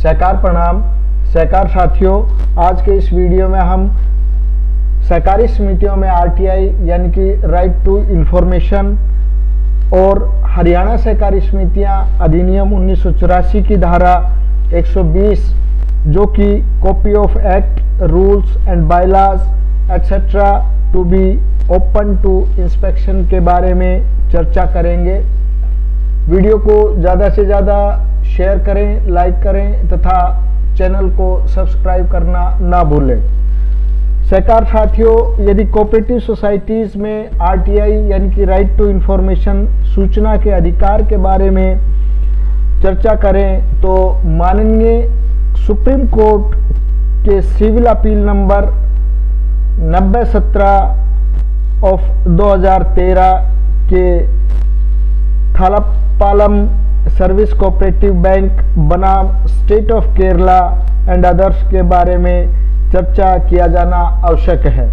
सहकार प्रणाम। सहकार साथियों, आज के इस वीडियो में हम सहकारी समितियों में आरटीआई यानी कि राइट टू इंफॉर्मेशन और हरियाणा सहकारी समितियां अधिनियम 1984 की धारा 120 जो कि copy of act rules and bylaws etcetera to be open to inspection के बारे में चर्चा करेंगे। वीडियो को ज़्यादा से ज़्यादा शेयर करें, लाइक करें तथा चैनल को सब्सक्राइब करना ना भूलें। सहकार साथियों, यदि कोऑपरेटिव सोसाइटीज़ में आरटीआई यानी कि राइट टू इंफॉर्मेशन सूचना के अधिकार के बारे में चर्चा करें तो माननीय सुप्रीम कोर्ट के सिविल अपील नंबर 9017 ऑफ 2013 के थालापालम सर्विस कोऑपरेटिव बैंक बनाम state of Kerala and others के बारे में चर्चा किया जाना आवश्यक है,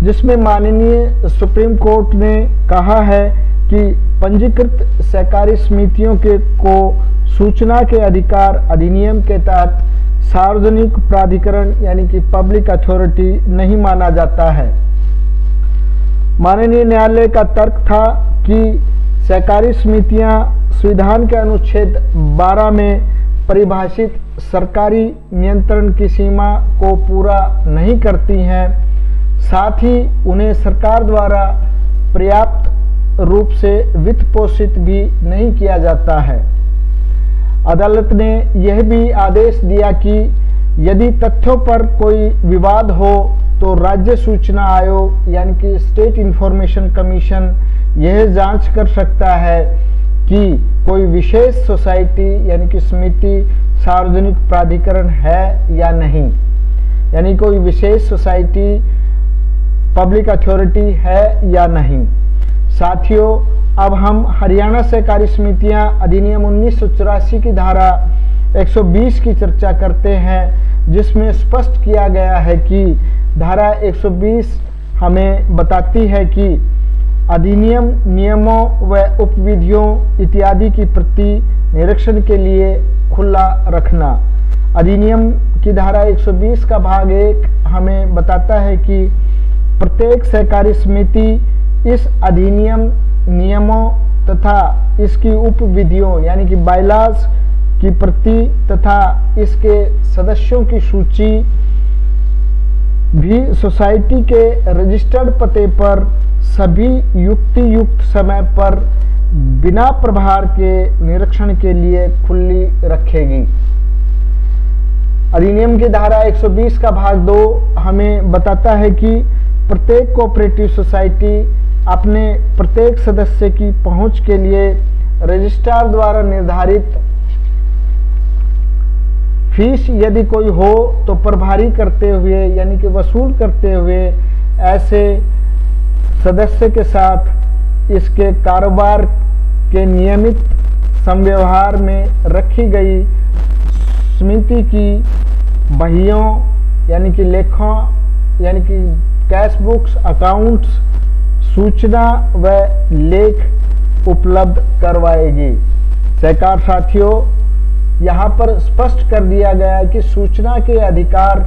जिसमें माननीय सुप्रीम कोर्ट ने कहा है कि पंजीकृत सहकारी समितियों को सूचना के अधिकार अधिनियम के तहत सार्वजनिक प्राधिकरण यानी कि पब्लिक अथॉरिटी नहीं माना जाता है। माननीय न्यायालय का तर्क था कि सहकारी समितियां संविधान के अनुच्छेद 12 में परिभाषित सरकारी नियंत्रण की सीमा को पूरा नहीं करती हैं, साथ ही उन्हें सरकार द्वारा पर्याप्त रूप से वित्त पोषित भी नहीं किया जाता है। अदालत ने यह भी आदेश दिया कि यदि तथ्यों पर कोई विवाद हो तो राज्य सूचना आयोग यानी कि स्टेट इंफॉर्मेशन कमीशन यह जांच कर सकता है कि कोई विशेष सोसाइटी यानी कि समिति सार्वजनिक प्राधिकरण है या नहीं, यानी कोई विशेष सोसाइटी पब्लिक अथॉरिटी है या नहीं। साथियों, अब हम हरियाणा सहकारी समितियां अधिनियम 1984 की धारा 120 की चर्चा करते हैं, जिसमें स्पष्ट किया गया है कि धारा 120 हमें बताती है कि अधिनियम नियमों व उपविधियों इत्यादि की प्रति निरीक्षण के लिए खुला रखना। अधिनियम की धारा 120 का भाग 1 हमें बताता है कि प्रत्येक सहकारी समिति इस अधिनियम नियमों तथा इसकी उपविधियों यानी कि बायलॉज की प्रति तथा इसके सदस्यों की सूची भी सोसाइटी के रजिस्टर्ड पते पर सभी युक्त समय पर बिना प्रभार के निरीक्षण के लिए खुली रखेगी। अधिनियम की धारा 120 का भाग 2 हमें बताता है कि प्रत्येक कोऑपरेटिव सोसाइटी अपने प्रत्येक सदस्य की पहुंच के लिए रजिस्ट्रार द्वारा निर्धारित फीस यदि कोई हो तो प्रभारी करते हुए यानी कि वसूल करते हुए ऐसे सदस्य के साथ इसके कारोबार के नियमित संव्यवहार में रखी गई समिति की बहियों यानी कि लेखों यानी कि कैश बुक्स अकाउंट्स सूचना व लेख उपलब्ध करवाएगी। सहकार साथियों, यहाँ पर स्पष्ट कर दिया गया है कि सूचना के अधिकार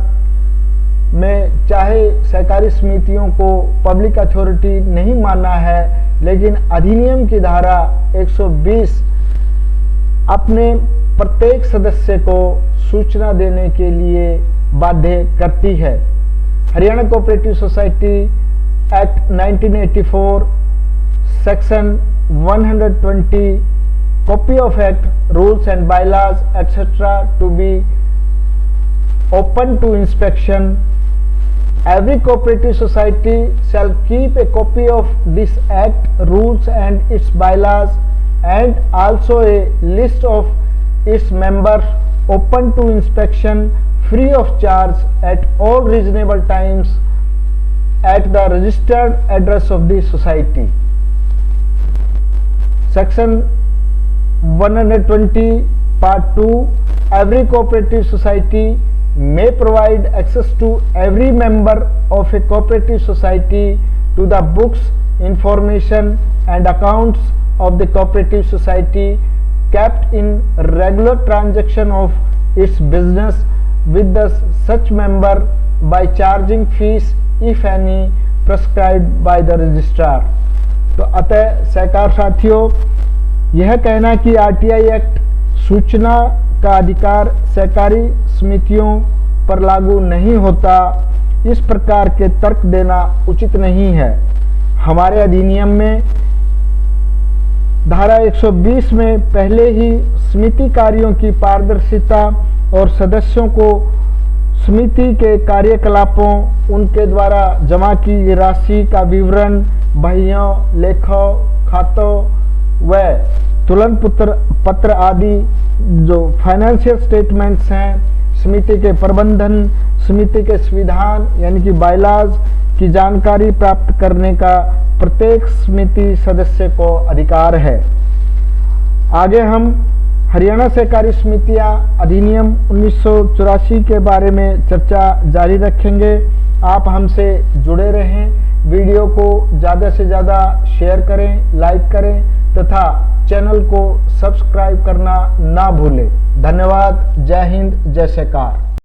में चाहे सहकारी समितियों को पब्लिक अथॉरिटी नहीं माना है, लेकिन अधिनियम की धारा 120 अपने प्रत्येक सदस्य को सूचना देने के लिए बाध्य करती है। Haryana cooperative society act 1984 section 120 copy of act rules and bylaws etc to be open to inspection. Every cooperative society shall keep a copy of this act rules and its bylaws and also a list of its members open to inspection free of charge at all reasonable times at the registered address of the society. Section 120 Part 2 Every cooperative society may provide access to every member of a cooperative society to the books, information and accounts of the cooperative society kept in regular transaction of its business with the such member by charging fees if any prescribed by the registrar। तो अतः सहकार साथियों, यह कहना कि RTI act सूचना का अधिकार सहकारी समितियों पर लागू नहीं होता, इस प्रकार के तर्क देना उचित नहीं है। हमारे अधिनियम में धारा 120 में पहले ही समिति कार्यों की पारदर्शिता और सदस्यों को समिति के कार्यकलापों, उनके द्वारा जमा की राशि का विवरण, बहियों, लेखों, खातों व तुलन पत्र आदि जो फाइनेंशियल स्टेटमेंट्स हैं, समिति के प्रबंधन, समिति के संविधान यानी कि बायलॉज की जानकारी प्राप्त करने का प्रत्येक समिति सदस्य को अधिकार है। आगे हम हरियाणा सहकारी समितियां अधिनियम 1984 के बारे में चर्चा जारी रखेंगे। आप हमसे जुड़े रहें, वीडियो को ज़्यादा से ज़्यादा शेयर करें, लाइक करें तथा चैनल को सब्सक्राइब करना ना भूलें। धन्यवाद। जय हिंद, जय सहकार।